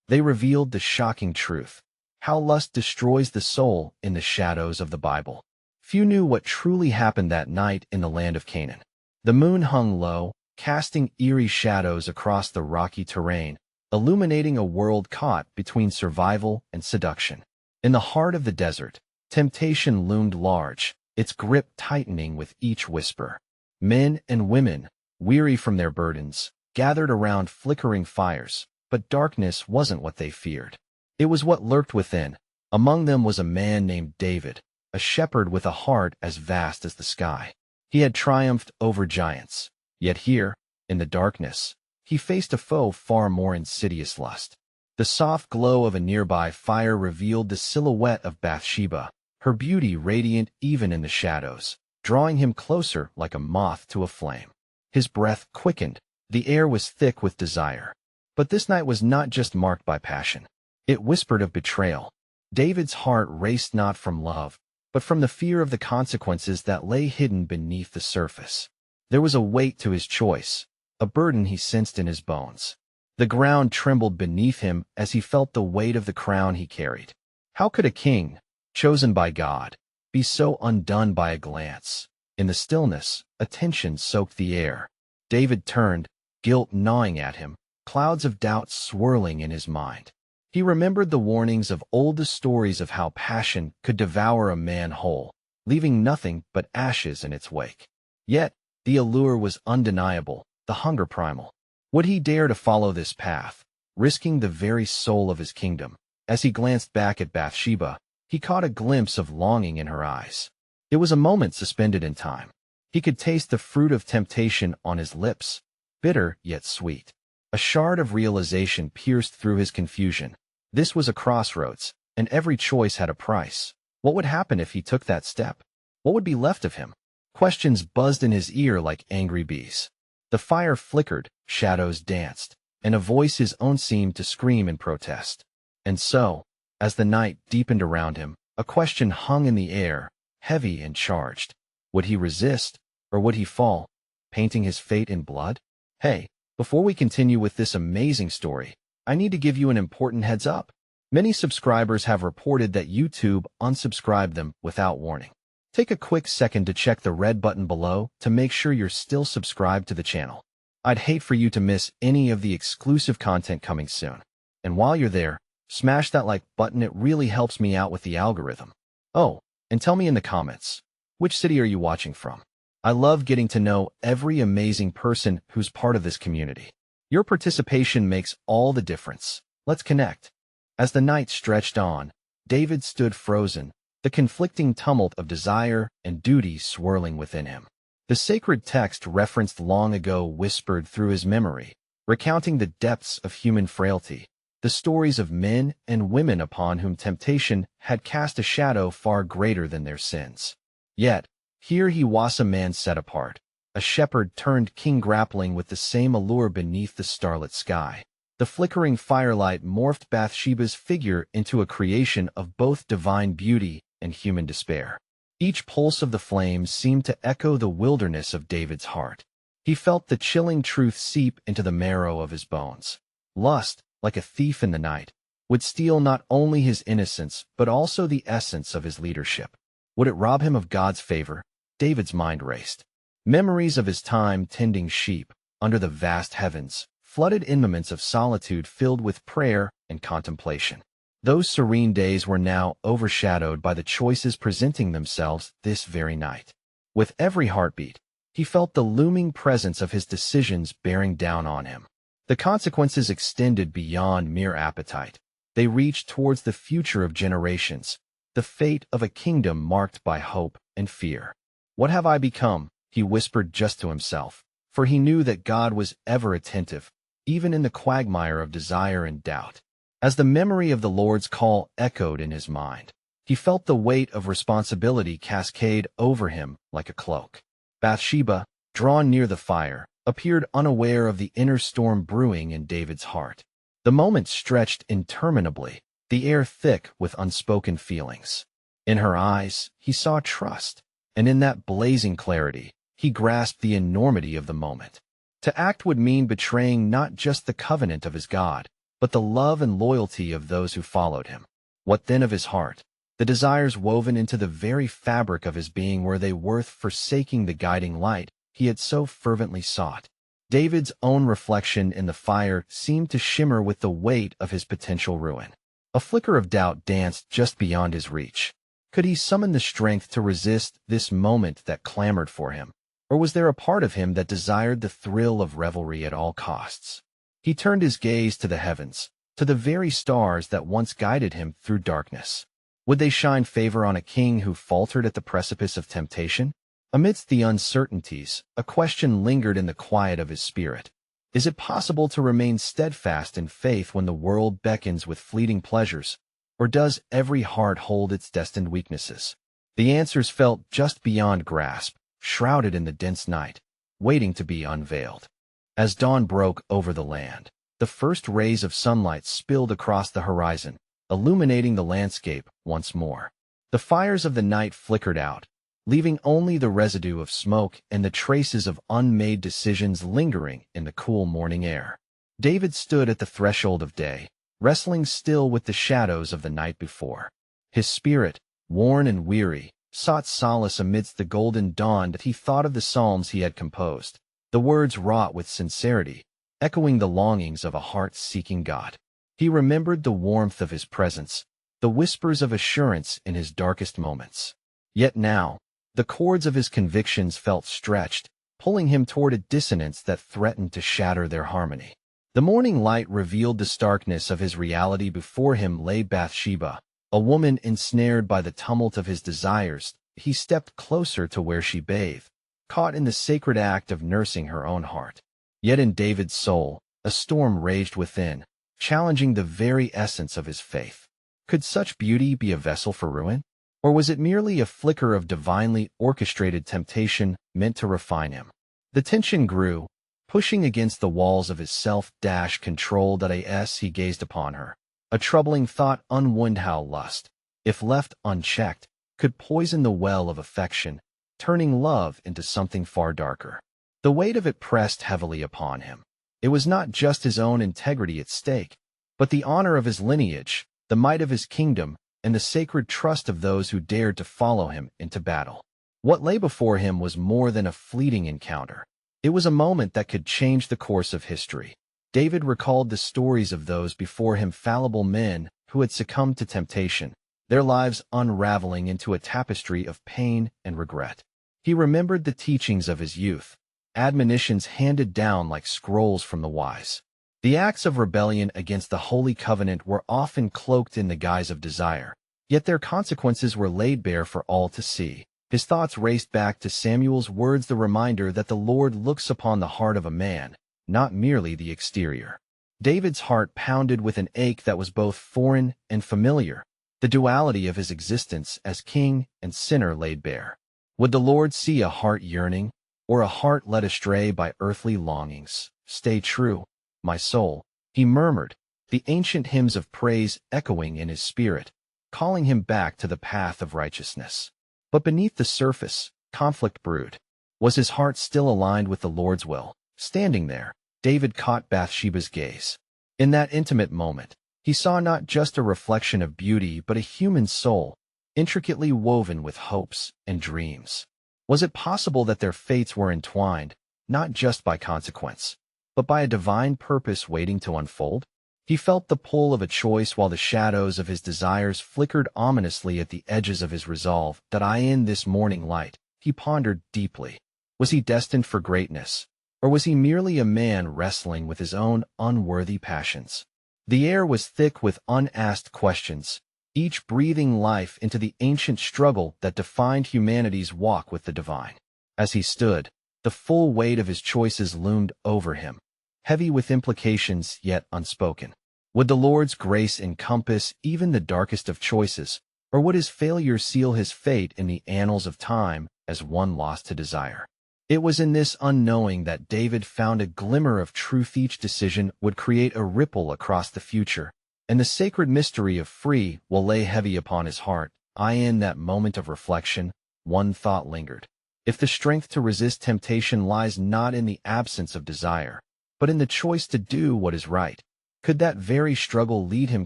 They revealed the shocking truth: how lust destroys the soul in the shadows of the Bible. Few knew what truly happened that night in the land of Canaan. The moon hung low, casting eerie shadows across the rocky terrain, illuminating a world caught between survival and seduction. In the heart of the desert, temptation loomed large, its grip tightening with each whisper. Men and women, weary from their burdens, gathered around flickering fires, but darkness wasn't what they feared. It was what lurked within. Among them was a man named David, a shepherd with a heart as vast as the sky. He had triumphed over giants. Yet here, in the darkness, he faced a foe far more insidious: lust. The soft glow of a nearby fire revealed the silhouette of Bathsheba, her beauty radiant even in the shadows, drawing him closer like a moth to a flame. His breath quickened. The air was thick with desire. But this night was not just marked by passion. It whispered of betrayal. David's heart raced not from love, but from the fear of the consequences that lay hidden beneath the surface. There was a weight to his choice, a burden he sensed in his bones. The ground trembled beneath him as he felt the weight of the crown he carried. How could a king, chosen by God, be so undone by a glance? In the stillness, a tension soaked the air. David turned, guilt gnawing at him, clouds of doubt swirling in his mind. He remembered the warnings of old stories of how passion could devour a man whole, leaving nothing but ashes in its wake. Yet, the allure was undeniable, the hunger primal. Would he dare to follow this path, risking the very soul of his kingdom? As he glanced back at Bathsheba, he caught a glimpse of longing in her eyes. It was a moment suspended in time. He could taste the fruit of temptation on his lips, bitter yet sweet. A shard of realization pierced through his confusion. This was a crossroads, and every choice had a price. What would happen if he took that step? What would be left of him? Questions buzzed in his ear like angry bees. The fire flickered, shadows danced, and a voice his own seemed to scream in protest. And so, as the night deepened around him, a question hung in the air, heavy and charged. Would he resist, or would he fall, painting his fate in blood? Hey, before we continue with this amazing story, I need to give you an important heads up. Many subscribers have reported that YouTube unsubscribed them without warning. Take a quick second to check the red button below to make sure you're still subscribed to the channel. I'd hate for you to miss any of the exclusive content coming soon. And while you're there, smash that like button. It really helps me out with the algorithm. Oh, and tell me in the comments, which city are you watching from? I love getting to know every amazing person who's part of this community. Your participation makes all the difference. Let's connect. As the night stretched on, David stood frozen, the conflicting tumult of desire and duty swirling within him. The sacred text referenced long ago whispered through his memory, recounting the depths of human frailty, the stories of men and women upon whom temptation had cast a shadow far greater than their sins. Yet, here he was, a man set apart, a shepherd turned king, grappling with the same allure beneath the starlit sky. The flickering firelight morphed Bathsheba's figure into a creation of both divine beauty and human despair. Each pulse of the flames seemed to echo the wilderness of David's heart. He felt the chilling truth seep into the marrow of his bones. Lust, like a thief in the night, would steal not only his innocence but also the essence of his leadership. Would it rob him of God's favor? David's mind raced. Memories of his time tending sheep under the vast heavens flooded in moments of solitude filled with prayer and contemplation. Those serene days were now overshadowed by the choices presenting themselves this very night. With every heartbeat, he felt the looming presence of his decisions bearing down on him. The consequences extended beyond mere appetite. They reached towards the future of generations, the fate of a kingdom marked by hope and fear. "What have I become?" he whispered just to himself, for he knew that God was ever attentive, even in the quagmire of desire and doubt. As the memory of the Lord's call echoed in his mind, he felt the weight of responsibility cascade over him like a cloak. Bathsheba, drawn near the fire, appeared unaware of the inner storm brewing in David's heart. The moment stretched interminably, the air thick with unspoken feelings. In her eyes, he saw trust, and in that blazing clarity, he grasped the enormity of the moment. To act would mean betraying not just the covenant of his God, but the love and loyalty of those who followed him. What then of his heart? The desires woven into the very fabric of his being, were they worth forsaking the guiding light he had so fervently sought? David's own reflection in the fire seemed to shimmer with the weight of his potential ruin. A flicker of doubt danced just beyond his reach. Could he summon the strength to resist this moment that clamored for him? Or was there a part of him that desired the thrill of revelry at all costs? He turned his gaze to the heavens, to the very stars that once guided him through darkness. Would they shine favor on a king who faltered at the precipice of temptation? Amidst the uncertainties, a question lingered in the quiet of his spirit. Is it possible to remain steadfast in faith when the world beckons with fleeting pleasures? Or does every heart hold its destined weaknesses? The answers felt just beyond grasp, shrouded in the dense night, waiting to be unveiled. As dawn broke over the land, the first rays of sunlight spilled across the horizon, illuminating the landscape once more. The fires of the night flickered out, leaving only the residue of smoke and the traces of unmade decisions lingering in the cool morning air. David stood at the threshold of day, wrestling still with the shadows of the night before. His spirit, worn and weary, sought solace amidst the golden dawn that he thought of the psalms he had composed, the words wrought with sincerity, echoing the longings of a heart seeking God. He remembered the warmth of his presence, the whispers of assurance in his darkest moments. Yet now, the chords of his convictions felt stretched, pulling him toward a dissonance that threatened to shatter their harmony. The morning light revealed the starkness of his reality. Before him lay Bathsheba, a woman ensnared by the tumult of his desires. He stepped closer to where she bathed, caught in the sacred act of nursing her own heart. Yet in David's soul, a storm raged within, challenging the very essence of his faith. Could such beauty be a vessel for ruin? Or was it merely a flicker of divinely orchestrated temptation meant to refine him? The tension grew, pushing against the walls of his self-controlled as he gazed upon her. A troubling thought unwound how lust, if left unchecked, could poison the well of affection, turning love into something far darker. The weight of it pressed heavily upon him. It was not just his own integrity at stake, but the honor of his lineage, the might of his kingdom, and the sacred trust of those who dared to follow him into battle. What lay before him was more than a fleeting encounter. It was a moment that could change the course of history. David recalled the stories of those before him, fallible men who had succumbed to temptation, their lives unraveling into a tapestry of pain and regret. He remembered the teachings of his youth, admonitions handed down like scrolls from the wise. The acts of rebellion against the Holy Covenant were often cloaked in the guise of desire, yet their consequences were laid bare for all to see. His thoughts raced back to Samuel's words, the reminder that the Lord looks upon the heart of a man, not merely the exterior. David's heart pounded with an ache that was both foreign and familiar, the duality of his existence as king and sinner laid bare. Would the Lord see a heart yearning, or a heart led astray by earthly longings? Stay true, my soul, he murmured, the ancient hymns of praise echoing in his spirit, calling him back to the path of righteousness. But beneath the surface, conflict brewed. Was his heart still aligned with the Lord's will? Standing there, David caught Bathsheba's gaze. In that intimate moment, he saw not just a reflection of beauty but a human soul, intricately woven with hopes and dreams. Was it possible that their fates were entwined, not just by consequence, but by a divine purpose waiting to unfold? He felt the pull of a choice while the shadows of his desires flickered ominously at the edges of his resolve. That I in this morning light, he pondered deeply. Was he destined for greatness, or was he merely a man wrestling with his own unworthy passions? The air was thick with unasked questions, each breathing life into the ancient struggle that defined humanity's walk with the divine. As he stood, the full weight of his choices loomed over him, heavy with implications yet unspoken. Would the Lord's grace encompass even the darkest of choices, or would his failure seal his fate in the annals of time as one lost to desire? It was in this unknowing that David found a glimmer of truth. Each decision would create a ripple across the future, and the sacred mystery of free will lay heavy upon his heart. In that moment of reflection, one thought lingered. If the strength to resist temptation lies not in the absence of desire, but in the choice to do what is right, Could that very struggle lead him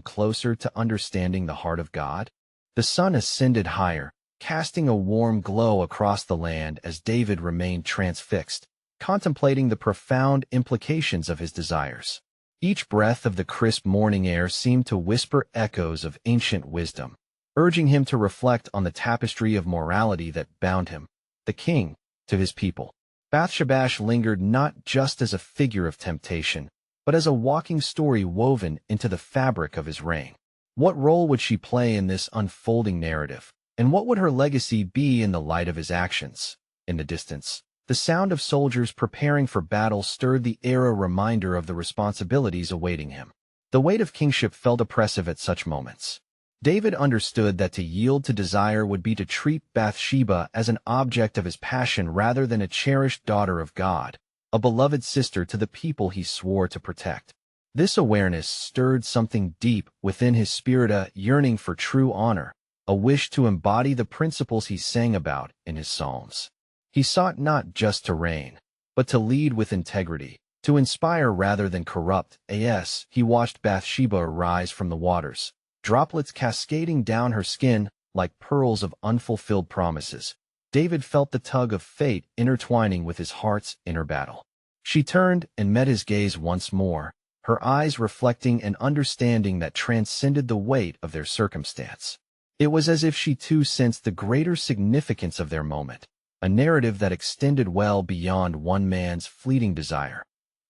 closer to understanding the heart of God? The sun ascended higher, casting a warm glow across the land as David remained transfixed, contemplating the profound implications of his desires. Each breath of the crisp morning air seemed to whisper echoes of ancient wisdom, urging him to reflect on the tapestry of morality that bound him, the king, to his people. Bathsheba lingered not just as a figure of temptation, but as a walking story woven into the fabric of his reign. What role would she play in this unfolding narrative, and what would her legacy be in the light of his actions? In the distance, the sound of soldiers preparing for battle stirred the air, a reminder of the responsibilities awaiting him. The weight of kingship felt oppressive at such moments. David understood that to yield to desire would be to treat Bathsheba as an object of his passion rather than a cherished daughter of God, a beloved sister to the people he swore to protect. This awareness stirred something deep within his spirit, a yearning for true honor, a wish to embody the principles he sang about in his psalms. He sought not just to reign, but to lead with integrity, to inspire rather than corrupt. As he watched Bathsheba rise from the waters, droplets cascading down her skin like pearls of unfulfilled promises, David felt the tug of fate intertwining with his heart's inner battle. She turned and met his gaze once more, her eyes reflecting an understanding that transcended the weight of their circumstance. It was as if she too sensed the greater significance of their moment, a narrative that extended well beyond one man's fleeting desire.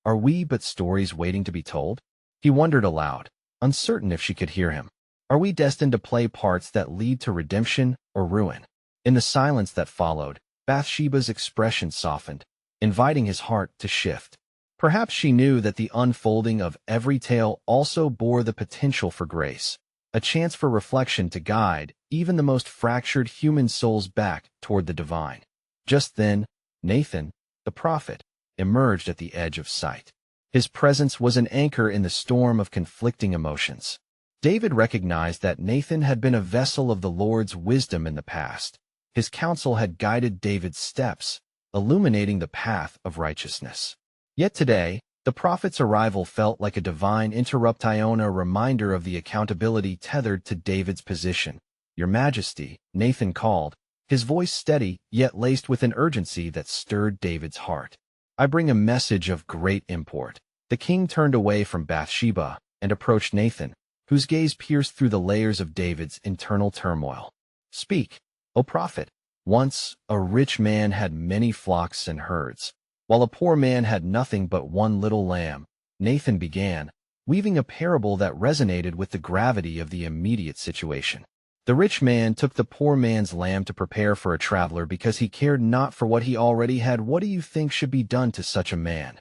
Are we but stories waiting to be told? He wondered aloud, uncertain if she could hear him. Are we destined to play parts that lead to redemption or ruin? In the silence that followed, Bathsheba's expression softened, inviting his heart to shift. Perhaps she knew that the unfolding of every tale also bore the potential for grace, a chance for reflection to guide even the most fractured human souls back toward the divine. Just then, Nathan, the prophet, emerged at the edge of sight. His presence was an anchor in the storm of conflicting emotions. David recognized that Nathan had been a vessel of the Lord's wisdom in the past. His counsel had guided David's steps, illuminating the path of righteousness. Yet today, the prophet's arrival felt like a divine interruption, a reminder of the accountability tethered to David's position. "Your Majesty," Nathan called, his voice steady yet laced with an urgency that stirred David's heart. "I bring a message of great import." The king turned away from Bathsheba and approached Nathan, whose gaze pierced through the layers of David's internal turmoil. "Speak, O prophet." Once, a rich man had many flocks and herds, while a poor man had nothing but one little lamb. Nathan began, weaving a parable that resonated with the gravity of the immediate situation. The rich man took the poor man's lamb to prepare for a traveler because he cared not for what he already had. What do you think should be done to such a man?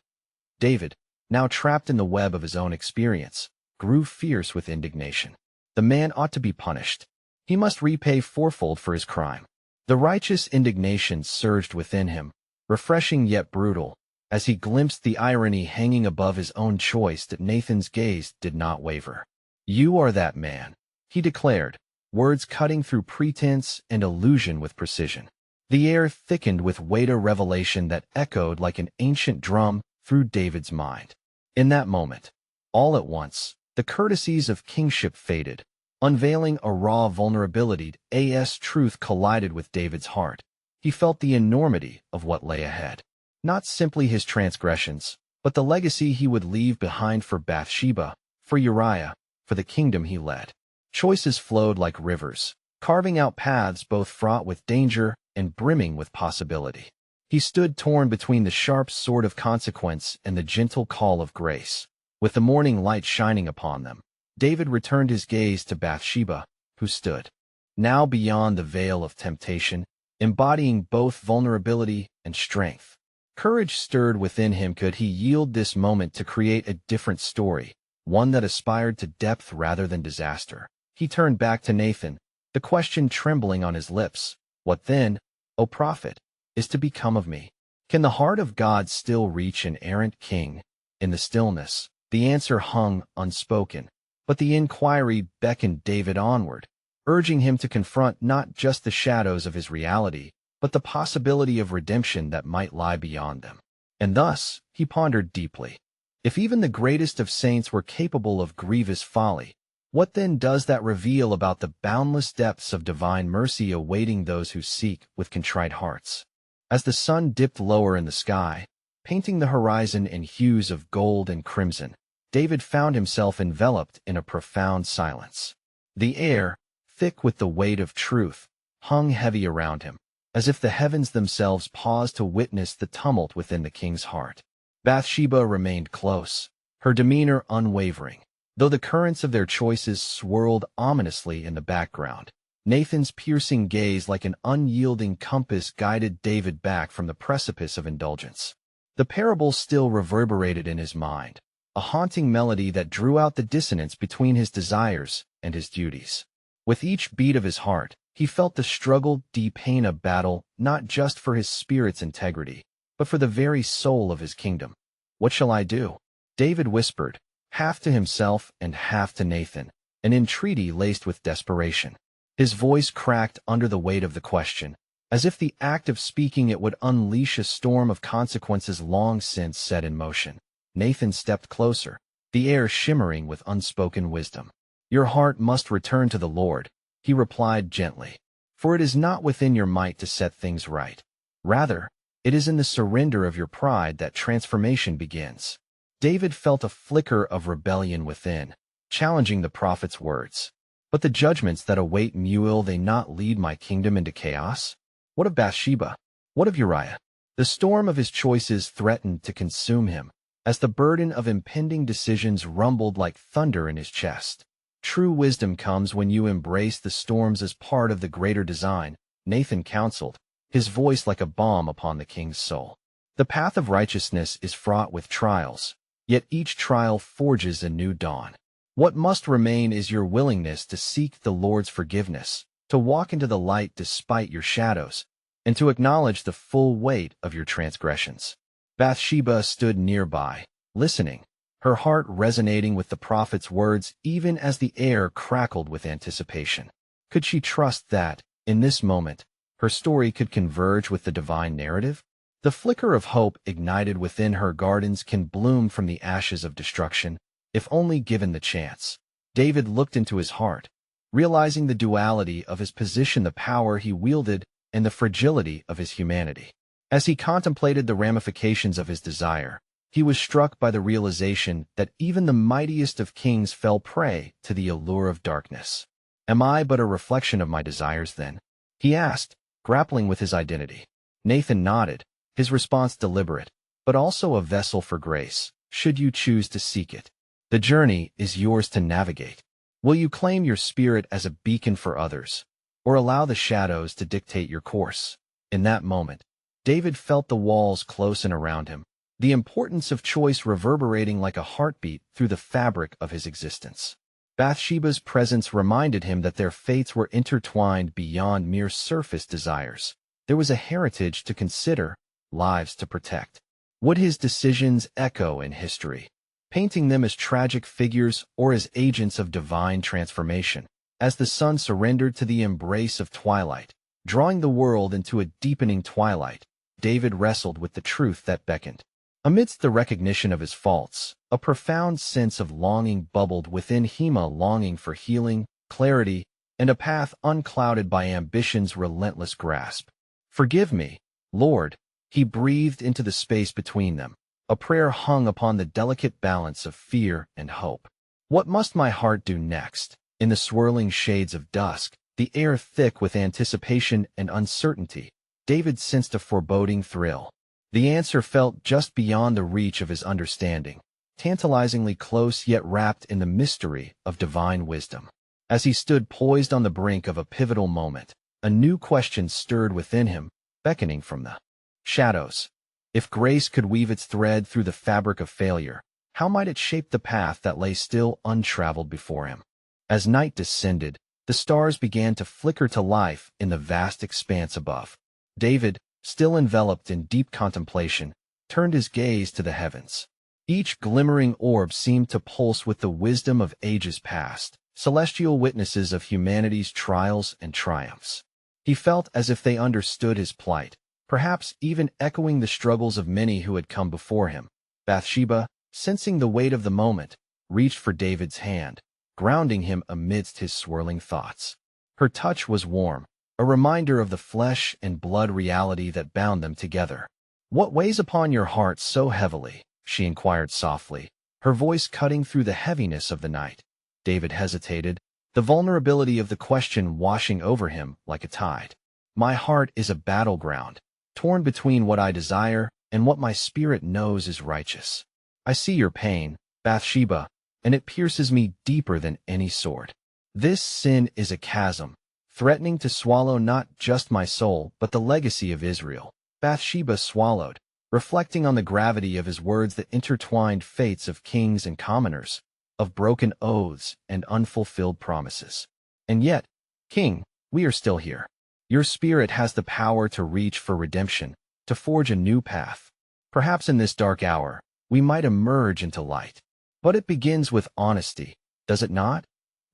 David, now trapped in the web of his own experience, grew fierce with indignation. The man ought to be punished. He must repay fourfold for his crime. The righteous indignation surged within him, refreshing yet brutal, as he glimpsed the irony hanging above his own choice. That Nathan's gaze did not waver. "You are that man," he declared, words cutting through pretense and illusion with precision. The air thickened with weight, a revelation that echoed like an ancient drum through David's mind. In that moment, all at once, the courtesies of kingship faded, unveiling a raw vulnerability. As truth collided with David's heart, he felt the enormity of what lay ahead. Not simply his transgressions, but the legacy he would leave behind for Bathsheba, for Uriah, for the kingdom he led. Choices flowed like rivers, carving out paths both fraught with danger and brimming with possibility. He stood torn between the sharp sword of consequence and the gentle call of grace. With the morning light shining upon them, David returned his gaze to Bathsheba, who stood, now beyond the veil of temptation, embodying both vulnerability and strength. Courage stirred within him. Could he yield this moment to create a different story, one that aspired to depth rather than disaster? He turned back to Nathan, the question trembling on his lips. "What then, O prophet, is to become of me?" Can the heart of God still reach an errant king? In the stillness, the answer hung unspoken, but the inquiry beckoned David onward, urging him to confront not just the shadows of his reality, but the possibility of redemption that might lie beyond them. And thus, he pondered deeply. If even the greatest of saints were capable of grievous folly, what then does that reveal about the boundless depths of divine mercy awaiting those who seek with contrite hearts? As the sun dipped lower in the sky, painting the horizon in hues of gold and crimson, David found himself enveloped in a profound silence. The air, thick with the weight of truth, hung heavy around him, as if the heavens themselves paused to witness the tumult within the king's heart. Bathsheba remained close, her demeanor unwavering, though the currents of their choices swirled ominously in the background. Nathan's piercing gaze like an unyielding compass guided David back from the precipice of indulgence. The parable still reverberated in his mind, a haunting melody that drew out the dissonance between his desires and his duties. With each beat of his heart, he felt the struggle deepen a battle not just for his spirit's integrity, but for the very soul of his kingdom. "What shall I do?" David whispered, half to himself and half to Nathan, an entreaty laced with desperation. His voice cracked under the weight of the question, as if the act of speaking it would unleash a storm of consequences long since set in motion. Nathan stepped closer, the air shimmering with unspoken wisdom. "Your heart must return to the Lord," he replied gently, "for it is not within your might to set things right. Rather, it is in the surrender of your pride that transformation begins." David felt a flicker of rebellion within, challenging the prophet's words. "But the judgments that await me, will they not lead my kingdom into chaos? What of Bathsheba? What of Uriah?" The storm of his choices threatened to consume him, as the burden of impending decisions rumbled like thunder in his chest. "True wisdom comes when you embrace the storms as part of the greater design," Nathan counseled, his voice like a balm upon the king's soul. "The path of righteousness is fraught with trials, yet each trial forges a new dawn. What must remain is your willingness to seek the Lord's forgiveness, to walk into the light despite your shadows, and to acknowledge the full weight of your transgressions." Bathsheba stood nearby, listening, her heart resonating with the prophet's words even as the air crackled with anticipation. Could she trust that, in this moment, her story could converge with the divine narrative? The flicker of hope ignited within her gardens can bloom from the ashes of destruction, if only given the chance. David looked into his heart, realizing the duality of his position, the power he wielded, and the fragility of his humanity. As he contemplated the ramifications of his desire, he was struck by the realization that even the mightiest of kings fell prey to the allure of darkness. "Am I but a reflection of my desires, then?" he asked, grappling with his identity. Nathan nodded, his response deliberate, "but also a vessel for grace, should you choose to seek it. The journey is yours to navigate. Will you claim your spirit as a beacon for others, or allow the shadows to dictate your course?" In that moment, David felt the walls close in around him, the importance of choice reverberating like a heartbeat through the fabric of his existence. Bathsheba's presence reminded him that their fates were intertwined beyond mere surface desires. There was a heritage to consider, lives to protect. Would his decisions echo in history, painting them as tragic figures or as agents of divine transformation? As the sun surrendered to the embrace of twilight, drawing the world into a deepening twilight, David wrestled with the truth that beckoned. Amidst the recognition of his faults, a profound sense of longing bubbled within him, a longing for healing, clarity, and a path unclouded by ambition's relentless grasp. "Forgive me, Lord," he breathed into the space between them, a prayer hung upon the delicate balance of fear and hope. What must my heart do next? In the swirling shades of dusk, the air thick with anticipation and uncertainty, David sensed a foreboding thrill. The answer felt just beyond the reach of his understanding, tantalizingly close yet wrapped in the mystery of divine wisdom. As he stood poised on the brink of a pivotal moment, a new question stirred within him, beckoning from the shadows. If grace could weave its thread through the fabric of failure, how might it shape the path that lay still untraveled before him? As night descended, the stars began to flicker to life in the vast expanse above. David, still enveloped in deep contemplation, turned his gaze to the heavens. Each glimmering orb seemed to pulse with the wisdom of ages past, celestial witnesses of humanity's trials and triumphs. He felt as if they understood his plight, perhaps even echoing the struggles of many who had come before him. "Bathsheba," sensing the weight of the moment, reached for David's hand, grounding him amidst his swirling thoughts. Her touch was warm, a reminder of the flesh and blood reality that bound them together. "What weighs upon your heart so heavily?" she inquired softly, her voice cutting through the heaviness of the night. David hesitated, the vulnerability of the question washing over him like a tide. "My heart is a battleground, torn between what I desire and what my spirit knows is righteous. I see your pain, Bathsheba, and it pierces me deeper than any sword. This sin is a chasm, threatening to swallow not just my soul but the legacy of Israel." Bathsheba swallowed, reflecting on the gravity of his words that intertwined fates of kings and commoners, of broken oaths and unfulfilled promises. "And yet, King, we are still here. Your spirit has the power to reach for redemption, to forge a new path. Perhaps in this dark hour, we might emerge into light. But it begins with honesty, does it not?"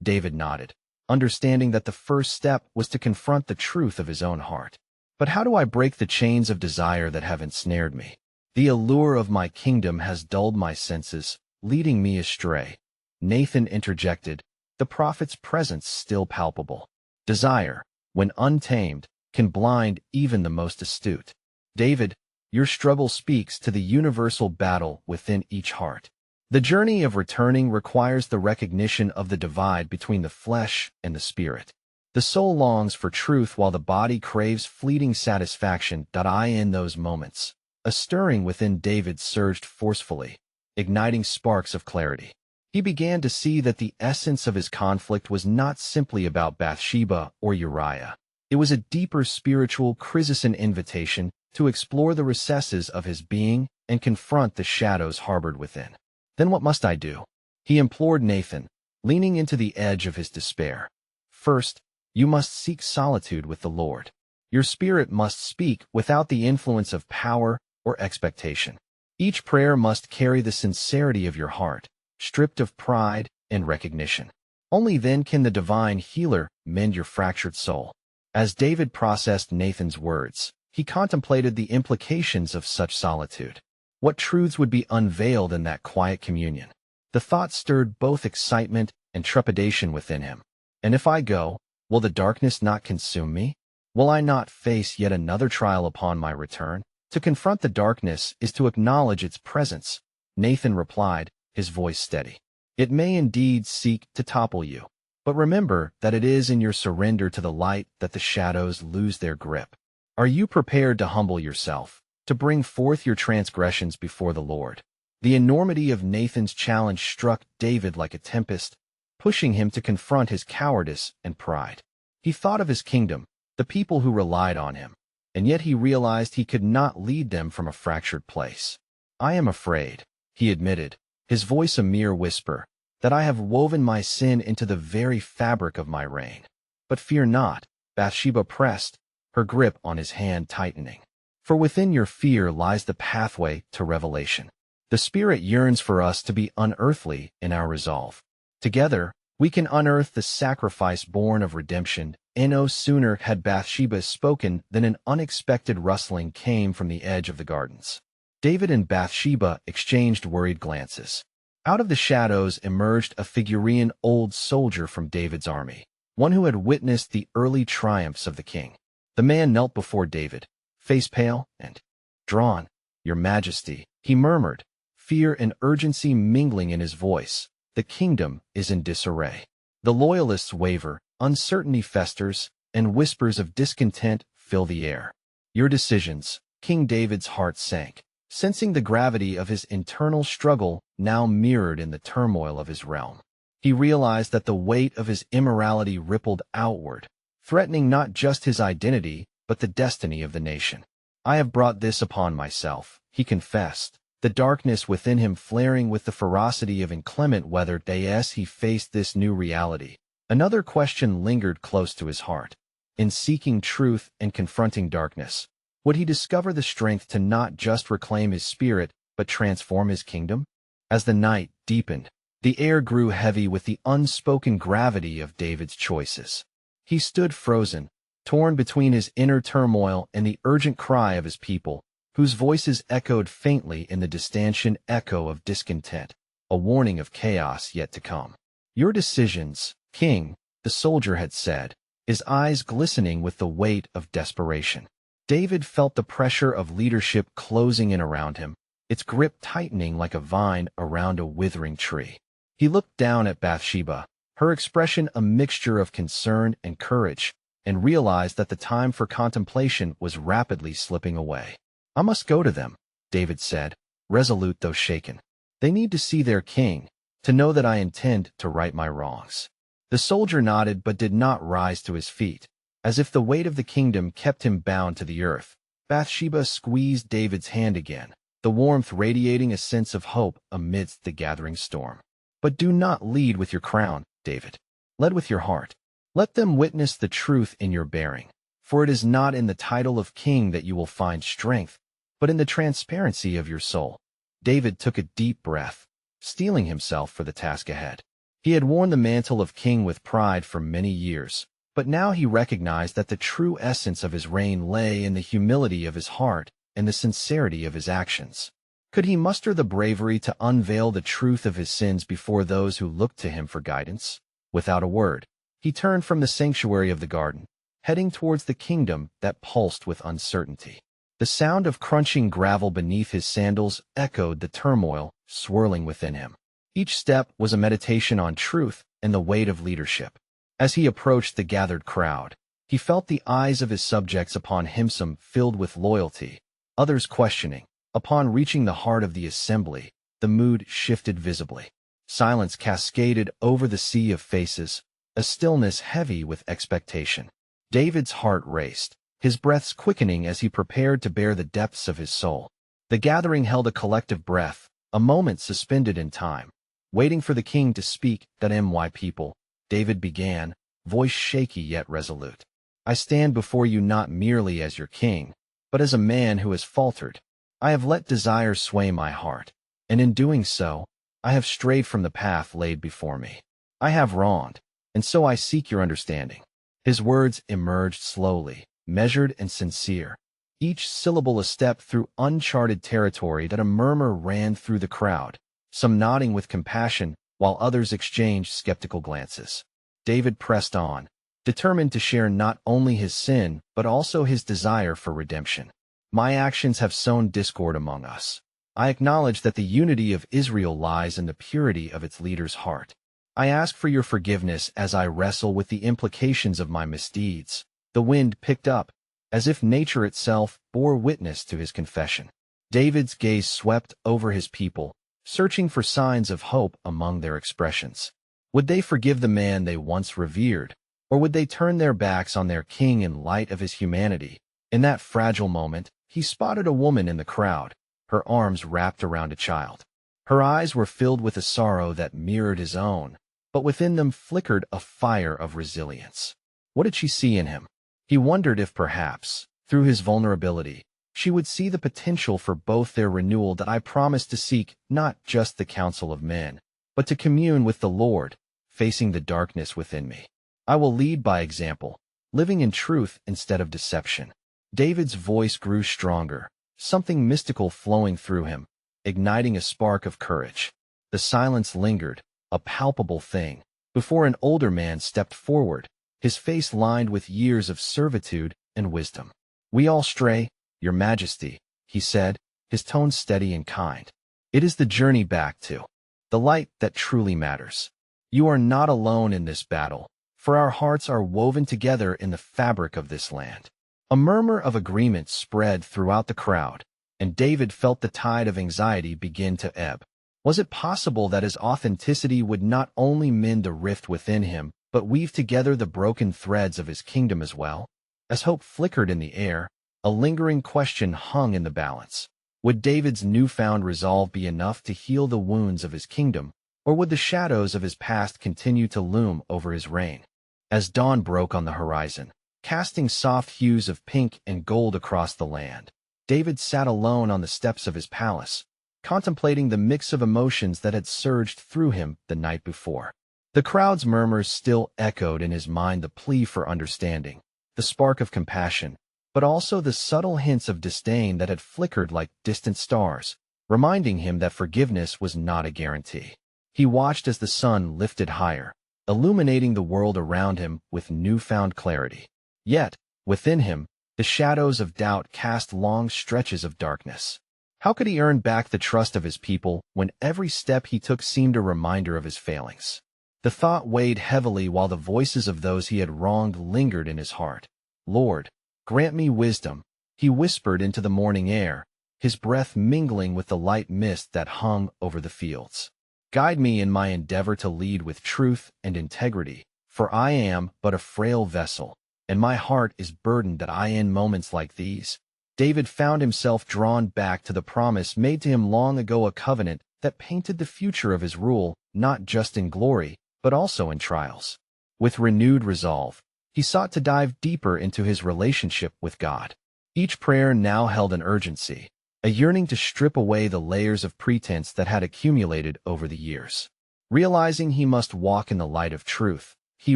David nodded, understanding that the first step was to confront the truth of his own heart. "But how do I break the chains of desire that have ensnared me? The allure of my kingdom has dulled my senses, leading me astray." Nathan interjected, the prophet's presence still palpable. "Desire, when untamed, can blind even the most astute. David, your struggle speaks to the universal battle within each heart. The journey of returning requires the recognition of the divide between the flesh and the spirit. The soul longs for truth while the body craves fleeting satisfaction. In those moments, a stirring within David surged forcefully, igniting sparks of clarity. He began to see that the essence of his conflict was not simply about Bathsheba or Uriah. It was a deeper spiritual Christian invitation to explore the recesses of his being and confront the shadows harbored within. "Then what must I do?" he implored Nathan, leaning into the edge of his despair. "First, you must seek solitude with the Lord. Your spirit must speak without the influence of power or expectation. Each prayer must carry the sincerity of your heart, stripped of pride and recognition. Only then can the divine healer mend your fractured soul." As David processed Nathan's words, he contemplated the implications of such solitude. What truths would be unveiled in that quiet communion? The thought stirred both excitement and trepidation within him. "And if I go, will the darkness not consume me? Will I not face yet another trial upon my return?" "To confront the darkness is to acknowledge its presence," Nathan replied, his voice steady. "It may indeed seek to topple you, but remember that it is in your surrender to the light that the shadows lose their grip. Are you prepared to humble yourself, to bring forth your transgressions before the Lord?" The enormity of Nathan's challenge struck David like a tempest, pushing him to confront his cowardice and pride. He thought of his kingdom, the people who relied on him, and yet he realized he could not lead them from a fractured place. "I am afraid," he admitted, his voice a mere whisper, "that I have woven my sin into the very fabric of my reign." "But fear not," Bathsheba pressed, her grip on his hand tightening. "For within your fear lies the pathway to revelation. The Spirit yearns for us to be unearthly in our resolve. Together, we can unearth the sacrifice born of redemption." No sooner had Bathsheba spoken than an unexpected rustling came from the edge of the gardens. David and Bathsheba exchanged worried glances. Out of the shadows emerged a figurine old soldier from David's army, one who had witnessed the early triumphs of the king. The man knelt before David, face pale and drawn. "Your Majesty," he murmured, fear and urgency mingling in his voice, "the kingdom is in disarray. The loyalists waver, uncertainty festers, and whispers of discontent fill the air. Your decisions." King David's heart sank, sensing the gravity of his internal struggle now mirrored in the turmoil of his realm. He realized that the weight of his immorality rippled outward, threatening not just his identity, but the destiny of the nation. "I have brought this upon myself," he confessed, the darkness within him flaring with the ferocity of inclement weather. As he faced this new reality, another question lingered close to his heart. In seeking truth and confronting darkness, would he discover the strength to not just reclaim his spirit, but transform his kingdom? As the night deepened, the air grew heavy with the unspoken gravity of David's choices. He stood frozen, torn between his inner turmoil and the urgent cry of his people, whose voices echoed faintly in the distant echo of discontent, a warning of chaos yet to come. "Your decisions, King," the soldier had said, his eyes glistening with the weight of desperation. David felt the pressure of leadership closing in around him, its grip tightening like a vine around a withering tree. He looked down at Bathsheba, her expression a mixture of concern and courage, and realized that the time for contemplation was rapidly slipping away. "I must go to them," David said, resolute though shaken. "They need to see their king, to know that I intend to right my wrongs." The soldier nodded but did not rise to his feet, as if the weight of the kingdom kept him bound to the earth. Bathsheba squeezed David's hand again, the warmth radiating a sense of hope amidst the gathering storm. "But do not lead with your crown, David. Lead with your heart. Let them witness the truth in your bearing, for it is not in the title of king that you will find strength, but in the transparency of your soul." David took a deep breath, steeling himself for the task ahead. He had worn the mantle of king with pride for many years, but now he recognized that the true essence of his reign lay in the humility of his heart and the sincerity of his actions. Could he muster the bravery to unveil the truth of his sins before those who looked to him for guidance? Without a word, he turned from the sanctuary of the garden, heading towards the kingdom that pulsed with uncertainty. The sound of crunching gravel beneath his sandals echoed the turmoil swirling within him. Each step was a meditation on truth and the weight of leadership. As he approached the gathered crowd, he felt the eyes of his subjects upon him, some filled with loyalty, others questioning. Upon reaching the heart of the assembly, the mood shifted visibly. Silence cascaded over the sea of faces, a stillness heavy with expectation. David's heart raced, his breaths quickening as he prepared to bear the depths of his soul. The gathering held a collective breath, a moment suspended in time, waiting for the king to speak. "That my people," David began, voice shaky yet resolute. "I stand before you not merely as your king, but as a man who has faltered. I have let desire sway my heart, and in doing so, I have strayed from the path laid before me. I have wronged, and so I seek your understanding." His words emerged slowly, measured and sincere, each syllable a step through uncharted territory. That a murmur ran through the crowd, some nodding with compassion, while others exchanged skeptical glances. David pressed on, determined to share not only his sin but also his desire for redemption. "My actions have sown discord among us. I acknowledge that the unity of Israel lies in the purity of its leader's heart. I ask for your forgiveness as I wrestle with the implications of my misdeeds." The wind picked up, as if nature itself bore witness to his confession. David's gaze swept over his people, searching for signs of hope among their expressions. Would they forgive the man they once revered, or would they turn their backs on their king in light of his humanity? In that fragile moment, he spotted a woman in the crowd, her arms wrapped around a child. Her eyes were filled with a sorrow that mirrored his own, but within them flickered a fire of resilience. What did she see in him? He wondered if perhaps, through his vulnerability, she would see the potential for both their renewal. "That I promise to seek not just the counsel of men, but to commune with the Lord, facing the darkness within me. I will lead by example, living in truth instead of deception." David's voice grew stronger, something mystical flowing through him, igniting a spark of courage. The silence lingered, a palpable thing, before an older man stepped forward, his face lined with years of servitude and wisdom. "We all stray, Your Majesty," he said, his tone steady and kind. "It is the journey back to the light that truly matters. You are not alone in this battle, for our hearts are woven together in the fabric of this land." A murmur of agreement spread throughout the crowd, and David felt the tide of anxiety begin to ebb. Was it possible that his authenticity would not only mend the rift within him, but weave together the broken threads of his kingdom as well? As hope flickered in the air, a lingering question hung in the balance. Would David's newfound resolve be enough to heal the wounds of his kingdom, or would the shadows of his past continue to loom over his reign? As dawn broke on the horizon, casting soft hues of pink and gold across the land, David sat alone on the steps of his palace, contemplating the mix of emotions that had surged through him the night before. The crowd's murmurs still echoed in his mind, the plea for understanding, the spark of compassion, but also the subtle hints of disdain that had flickered like distant stars, reminding him that forgiveness was not a guarantee. He watched as the sun lifted higher, illuminating the world around him with newfound clarity. Yet, within him, the shadows of doubt cast long stretches of darkness. How could he earn back the trust of his people when every step he took seemed a reminder of his failings? The thought weighed heavily while the voices of those he had wronged lingered in his heart. "Lord, grant me wisdom," he whispered into the morning air, his breath mingling with the light mist that hung over the fields. "Guide me in my endeavor to lead with truth and integrity, for I am but a frail vessel, and my heart is burdened that I in moments like these." David found himself drawn back to the promise made to him long ago, a covenant that painted the future of his rule, not just in glory, but also in trials. With renewed resolve, he sought to dive deeper into his relationship with God. Each prayer now held an urgency, a yearning to strip away the layers of pretense that had accumulated over the years. Realizing he must walk in the light of truth, he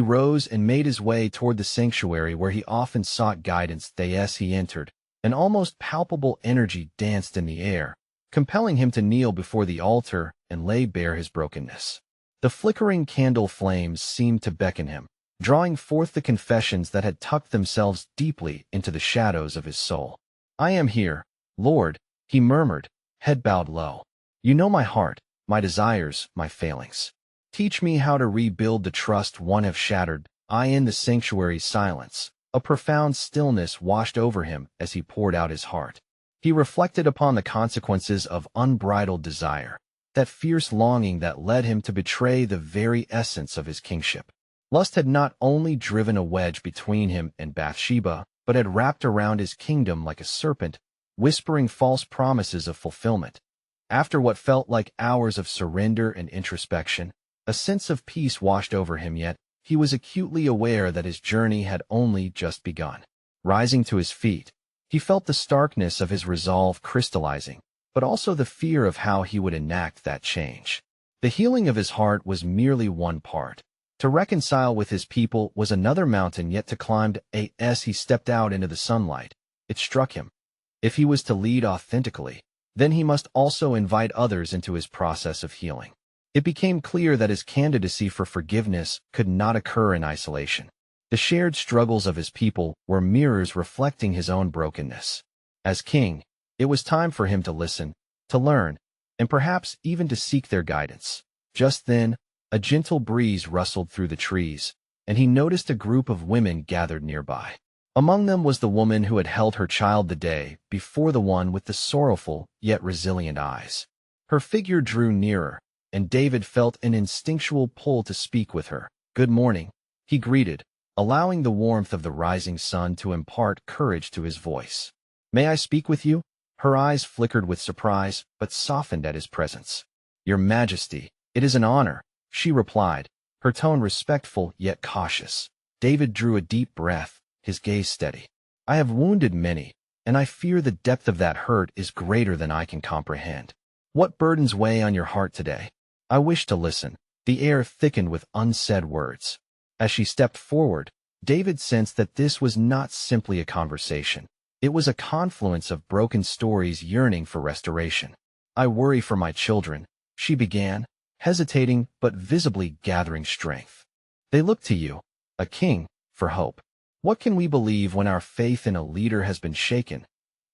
rose and made his way toward the sanctuary where he often sought guidance. As he entered, an almost palpable energy danced in the air, compelling him to kneel before the altar and lay bare his brokenness. The flickering candle flames seemed to beckon him, drawing forth the confessions that had tucked themselves deeply into the shadows of his soul. "I am here, Lord," he murmured, head bowed low. "You know my heart, my desires, my failings. Teach me how to rebuild the trust one have shattered." In the sanctuary's silence, a profound stillness washed over him as he poured out his heart. He reflected upon the consequences of unbridled desire, that fierce longing that led him to betray the very essence of his kingship. Lust had not only driven a wedge between him and Bathsheba, but had wrapped around his kingdom like a serpent, whispering false promises of fulfillment. After what felt like hours of surrender and introspection, a sense of peace washed over him, yet he was acutely aware that his journey had only just begun. Rising to his feet, he felt the starkness of his resolve crystallizing, but also the fear of how he would enact that change. The healing of his heart was merely one part. To reconcile with his people was another mountain yet to climb. As he stepped out into the sunlight, it struck him. If he was to lead authentically, then he must also invite others into his process of healing. It became clear that his candidacy for forgiveness could not occur in isolation. The shared struggles of his people were mirrors reflecting his own brokenness. As king, it was time for him to listen, to learn, and perhaps even to seek their guidance. Just then, a gentle breeze rustled through the trees, and he noticed a group of women gathered nearby. Among them was the woman who had held her child the day before, the one with the sorrowful yet resilient eyes. Her figure drew nearer, and David felt an instinctual pull to speak with her. "Good morning," he greeted, allowing the warmth of the rising sun to impart courage to his voice. "May I speak with you?" Her eyes flickered with surprise, but softened at his presence. "Your Majesty, it is an honor," she replied, her tone respectful yet cautious. David drew a deep breath, his gaze steady. "I have wounded many, and I fear the depth of that hurt is greater than I can comprehend. What burdens weigh on your heart today?" "I wish to listen." The air thickened with unsaid words. As she stepped forward, David sensed that this was not simply a conversation. It was a confluence of broken stories yearning for restoration. "I worry for my children," she began, hesitating but visibly gathering strength. "They look to you, a king, for hope. What can we believe when our faith in a leader has been shaken?"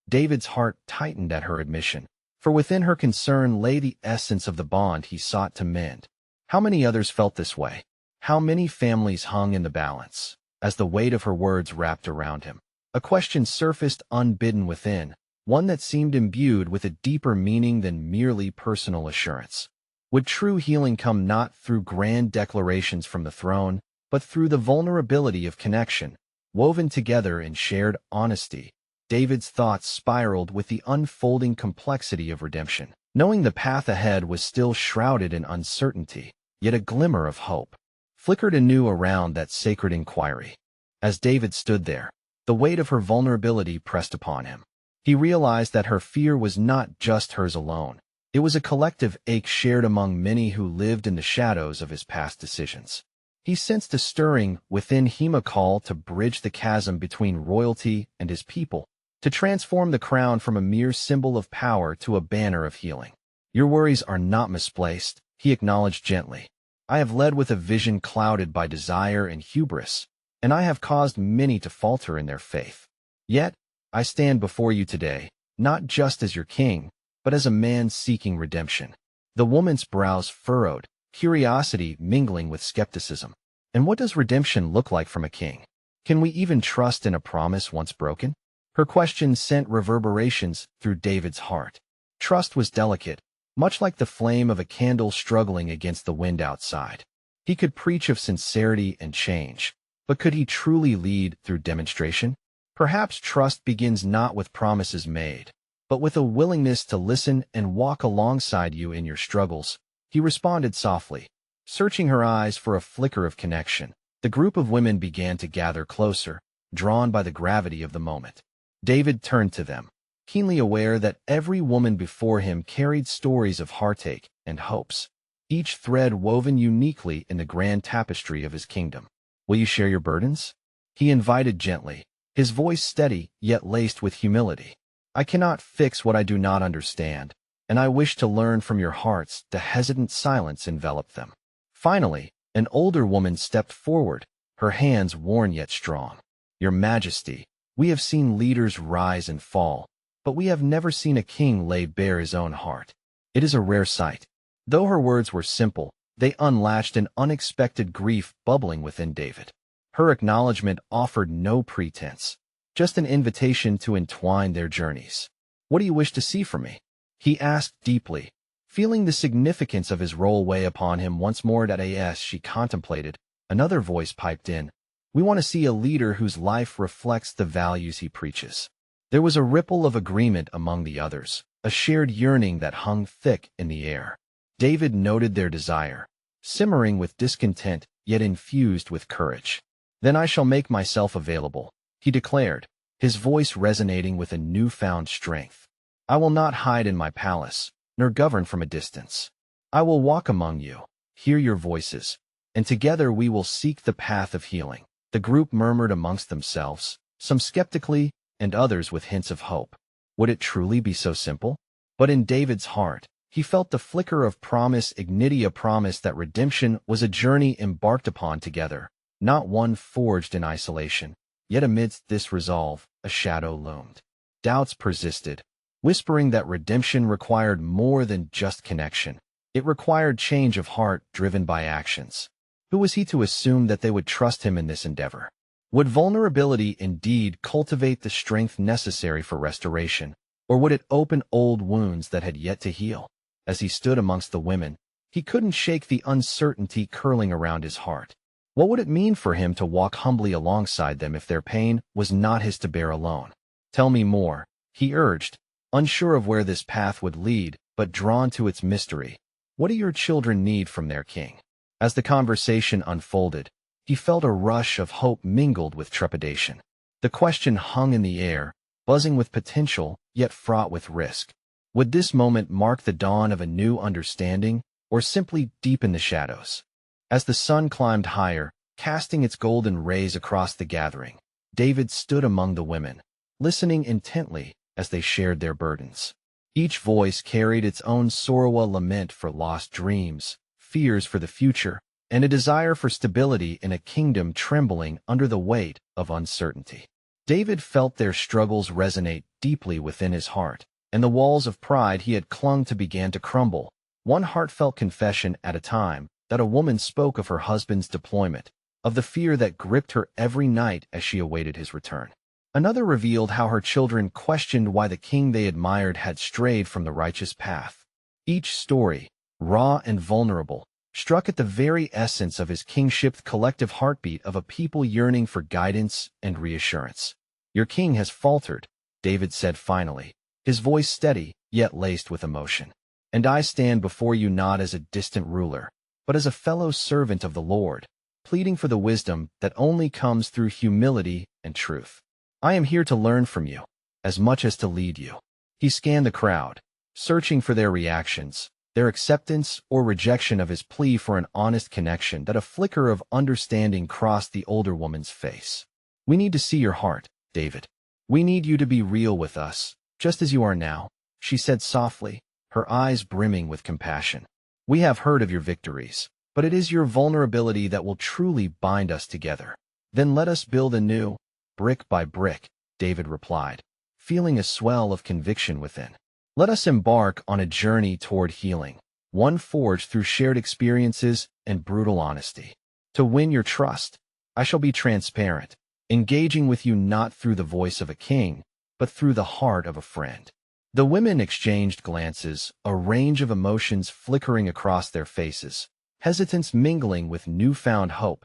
David's heart tightened at her admission, for within her concern lay the essence of the bond he sought to mend. How many others felt this way? How many families hung in the balance, as the weight of her words wrapped around him? A question surfaced unbidden within, one that seemed imbued with a deeper meaning than merely personal assurance. Would true healing come not through grand declarations from the throne, but through the vulnerability of connection, woven together in shared honesty? David's thoughts spiraled with the unfolding complexity of redemption. Knowing the path ahead was still shrouded in uncertainty, yet a glimmer of hope flickered anew around that sacred inquiry. As David stood there, the weight of her vulnerability pressed upon him. He realized that her fear was not just hers alone. It was a collective ache shared among many who lived in the shadows of his past decisions. He sensed a stirring within him, a call to bridge the chasm between royalty and his people, to transform the crown from a mere symbol of power to a banner of healing. Your worries are not misplaced, he acknowledged gently. I have led with a vision clouded by desire and hubris, and I have caused many to falter in their faith. Yet, I stand before you today, not just as your king, but as a man seeking redemption. The woman's brows furrowed, curiosity mingling with skepticism. And what does redemption look like from a king? Can we even trust in a promise once broken? Her question sent reverberations through David's heart. Trust was delicate, much like the flame of a candle struggling against the wind outside. He could preach of sincerity and change, but could he truly lead through demonstration? Perhaps trust begins not with promises made, but with a willingness to listen and walk alongside you in your struggles. He responded softly, searching her eyes for a flicker of connection. The group of women began to gather closer, drawn by the gravity of the moment. David turned to them, keenly aware that every woman before him carried stories of heartache and hopes, each thread woven uniquely in the grand tapestry of his kingdom. Will you share your burdens? He invited gently, his voice steady yet laced with humility. I cannot fix what I do not understand, and I wish to learn from your hearts. The hesitant silence enveloped them. Finally, an older woman stepped forward, her hands worn yet strong. Your Majesty, we have seen leaders rise and fall, but we have never seen a king lay bare his own heart. It is a rare sight. Though her words were simple, they unlatched an unexpected grief bubbling within David. Her acknowledgement offered no pretense, just an invitation to entwine their journeys. What do you wish to see from me? He asked deeply, feeling the significance of his role weigh upon him once more. As she contemplated, another voice piped in. We want to see a leader whose life reflects the values he preaches. There was a ripple of agreement among the others, a shared yearning that hung thick in the air. David noted their desire, simmering with discontent yet infused with courage. Then I shall make myself available, he declared, his voice resonating with a newfound strength. I will not hide in my palace, nor govern from a distance. I will walk among you, hear your voices, and together we will seek the path of healing. The group murmured amongst themselves, some skeptically and others with hints of hope. Would it truly be so simple? But in David's heart, he felt the flicker of promise, a promise that redemption was a journey embarked upon together, not one forged in isolation. Yet amidst this resolve, a shadow loomed. Doubts persisted, whispering that redemption required more than just connection. It required change of heart driven by actions. Who was he to assume that they would trust him in this endeavor? Would vulnerability indeed cultivate the strength necessary for restoration, or would it open old wounds that had yet to heal? As he stood amongst the women, he couldn't shake the uncertainty curling around his heart. What would it mean for him to walk humbly alongside them if their pain was not his to bear alone? Tell me more, he urged, unsure of where this path would lead, but drawn to its mystery. What do your children need from their king? As the conversation unfolded, he felt a rush of hope mingled with trepidation. The question hung in the air, buzzing with potential, yet fraught with risk. Would this moment mark the dawn of a new understanding, or simply deepen the shadows? As the sun climbed higher, casting its golden rays across the gathering, David stood among the women, listening intently as they shared their burdens. Each voice carried its own sorrow, a lament for lost dreams, fears for the future, and a desire for stability in a kingdom trembling under the weight of uncertainty. David felt their struggles resonate deeply within his heart, and the walls of pride he had clung to began to crumble. One heartfelt confession at a time, that a woman spoke of her husband's deployment, of the fear that gripped her every night as she awaited his return. Another revealed how her children questioned why the king they admired had strayed from the righteous path. Each story, raw and vulnerable, struck at the very essence of his kingship, the collective heartbeat of a people yearning for guidance and reassurance. Your king has faltered, David said finally, his voice steady yet laced with emotion. And I stand before you not as a distant ruler, but as a fellow servant of the Lord, pleading for the wisdom that only comes through humility and truth. I am here to learn from you, as much as to lead you. He scanned the crowd, searching for their reactions, their acceptance or rejection of his plea for an honest connection, that a flicker of understanding crossed the older woman's face. "We need to see your heart, David. We need you to be real with us, just as you are now," she said softly, her eyes brimming with compassion. "We have heard of your victories, but it is your vulnerability that will truly bind us together." "Then let us build anew, brick by brick," David replied, feeling a swell of conviction within. "Let us embark on a journey toward healing, one forged through shared experiences and brutal honesty. To win your trust, I shall be transparent, engaging with you not through the voice of a king, but through the heart of a friend." The women exchanged glances, a range of emotions flickering across their faces, hesitance mingling with newfound hope.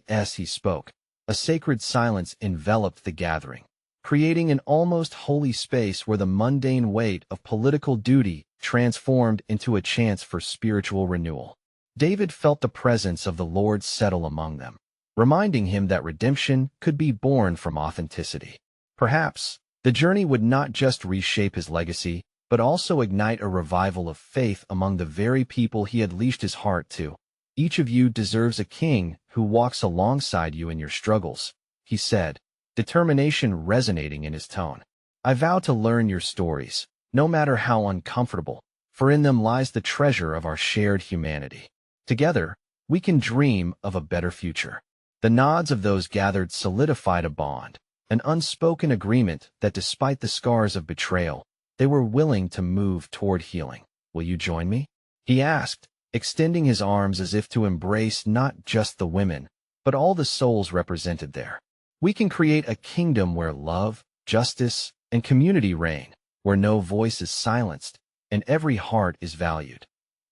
As he spoke, a sacred silence enveloped the gathering, creating an almost holy space where the mundane weight of political duty transformed into a chance for spiritual renewal. David felt the presence of the Lord settle among them, reminding him that redemption could be born from authenticity. Perhaps the journey would not just reshape his legacy, but also ignite a revival of faith among the very people he had leashed his heart to. "Each of you deserves a king who walks alongside you in your struggles," he said, determination resonating in his tone. "I vow to learn your stories, no matter how uncomfortable, for in them lies the treasure of our shared humanity. Together, we can dream of a better future." The nods of those gathered solidified a bond, an unspoken agreement that despite the scars of betrayal, they were willing to move toward healing. "Will you join me?" he asked, extending his arms as if to embrace not just the women, but all the souls represented there. "We can create a kingdom where love, justice, and community reign, where no voice is silenced, and every heart is valued."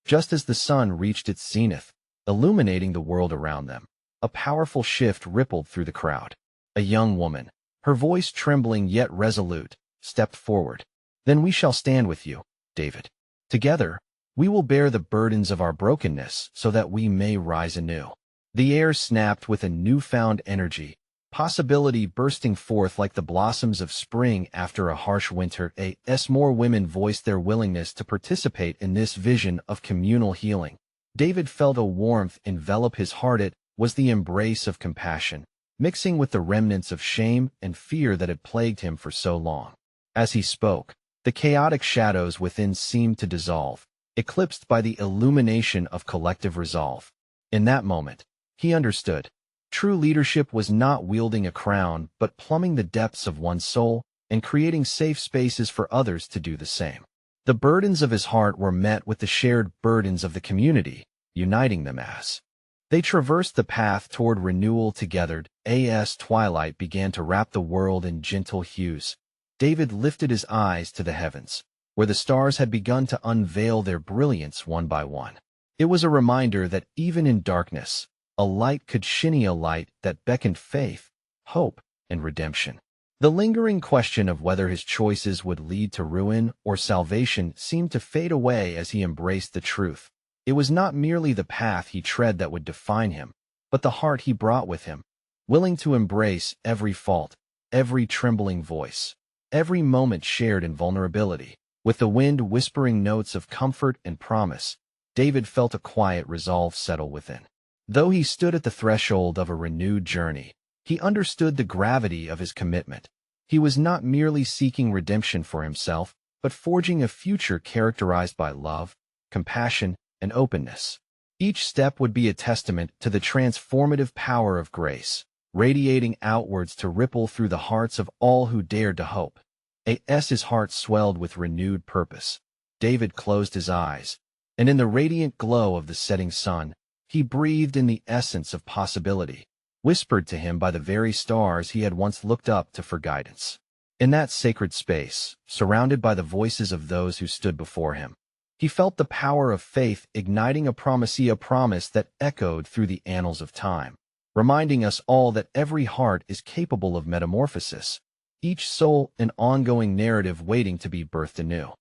Just as the sun reached its zenith, illuminating the world around them, a powerful shift rippled through the crowd. A young woman, her voice trembling yet resolute, stepped forward. "Then we shall stand with you, David. Together, we will bear the burdens of our brokenness so that we may rise anew." The air snapped with a newfound energy, possibility bursting forth like the blossoms of spring after a harsh winter. As more women voiced their willingness to participate in this vision of communal healing, David felt a warmth envelop his heart. It was the embrace of compassion, mixing with the remnants of shame and fear that had plagued him for so long. As he spoke, the chaotic shadows within seemed to dissolve, eclipsed by the illumination of collective resolve. In that moment, he understood. True leadership was not wielding a crown, but plumbing the depths of one's soul and creating safe spaces for others to do the same. The burdens of his heart were met with the shared burdens of the community, uniting them as they traversed the path toward renewal together. As twilight began to wrap the world in gentle hues, David lifted his eyes to the heavens, where the stars had begun to unveil their brilliance one by one. It was a reminder that even in darkness, a light could shine, a light that beckoned faith, hope, and redemption. The lingering question of whether his choices would lead to ruin or salvation seemed to fade away as he embraced the truth. It was not merely the path he tread that would define him, but the heart he brought with him, willing to embrace every fault, every trembling voice, every moment shared in vulnerability. With the wind whispering notes of comfort and promise, David felt a quiet resolve settle within. Though he stood at the threshold of a renewed journey, he understood the gravity of his commitment. He was not merely seeking redemption for himself, but forging a future characterized by love, compassion, and openness. Each step would be a testament to the transformative power of grace, radiating outwards to ripple through the hearts of all who dared to hope. As his heart swelled with renewed purpose, David closed his eyes, and in the radiant glow of the setting sun, he breathed in the essence of possibility, whispered to him by the very stars he had once looked up to for guidance. In that sacred space, surrounded by the voices of those who stood before him, he felt the power of faith igniting a promise that echoed through the annals of time, reminding us all that every heart is capable of metamorphosis, each soul an ongoing narrative waiting to be birthed anew.